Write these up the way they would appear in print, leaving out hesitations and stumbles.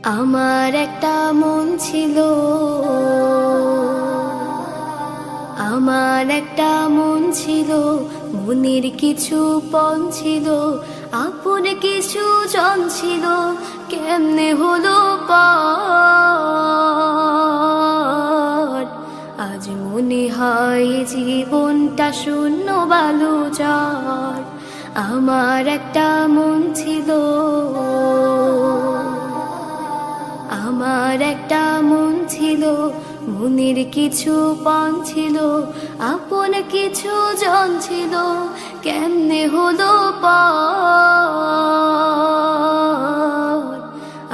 আমার একটা মন ছিল, আমার একটা মন ছিল, মনের কিছু পণ ছিল, আপন কিছু জন ছিল, কেমনে হলো পার। আজ মনে হয় জীবনটা শূন্য বালুচর। আমার একটা মন ছিল, আমার একটা মন ছিল, মনের কিছু পণ ছিল, আপন কিছু জন ছিল, কেমনে হলো পার।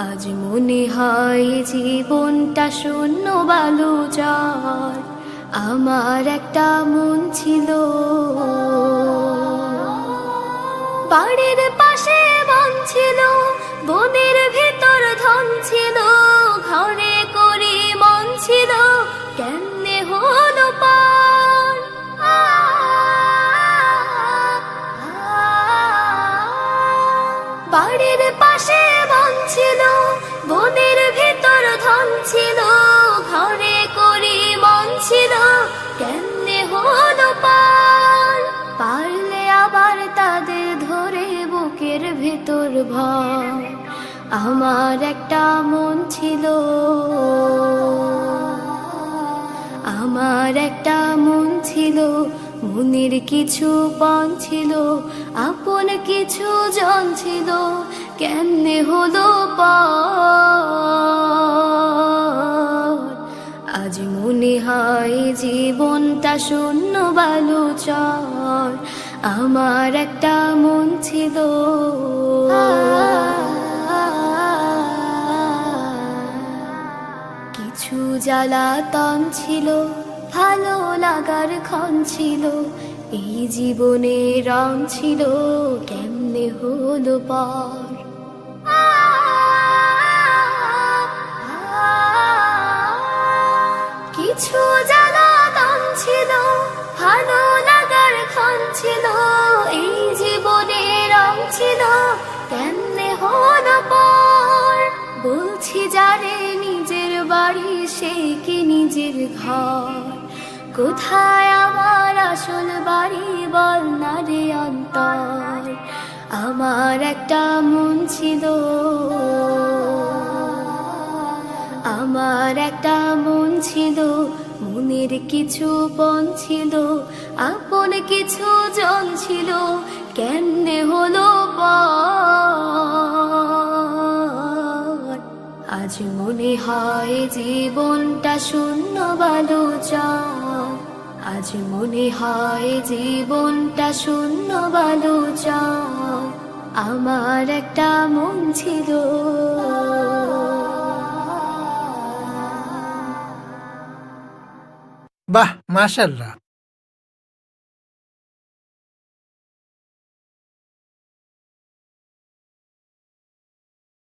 আজ মনে হয় জীবনটা শূন্য বালুচর। আমার একটা মন ছিল, বাড়ির পাশে বন ছিল, বনের ভিতর ধন ছিল, ঘরে করে মন ছিল, কেমনে হলো পার। বাড়ির পাশে বন ছিল, বনের ভিতর ধন ছিল, ঘরে করে মন ছিল, কেমনে হলো পার। পারলে আবার তাদের ধরে বুকের ভেতর ভয়। আমার একটা মন ছিল, আমার একটা মন ছিল, মনের কিছু পণ ছিল, আপন কিছু জন ছিল, কেমনে হলো পার। আজ মনে হয় জীবনটা শূন্য বালুচর। আমার একটা মন ছিল, কিছু জ্বালাতন ছিল, ভালো লাগার ক্ষণ ছিল, এই জীবনে রং ছিল, কেমনে হলো পার। কিছু জ্বালাতন ছিল, ভালো লাগার ক্ষণ ছিল, এই জীবনে রং ছিল, কেমনে হলো পার। বলছি যারে নিজের বাড়ি সে কি নিজের ঘর, কোথায় আমার আসল বাড়ি বল না রে অন্তর। আমার একটা মন ছিল, আমার একটা মন ছিল, মনের কিছু পণ ছিল, আপন কিছু জন ছিল, কেমনে হলো পার। আজ মনে হয় জীবনটা শূন্য বালুচর। আজ মনে হয় জীবনটা শূন্য বালুচর। আমার একটা মন ছিল। বাহ, মাশাআল্লাহ।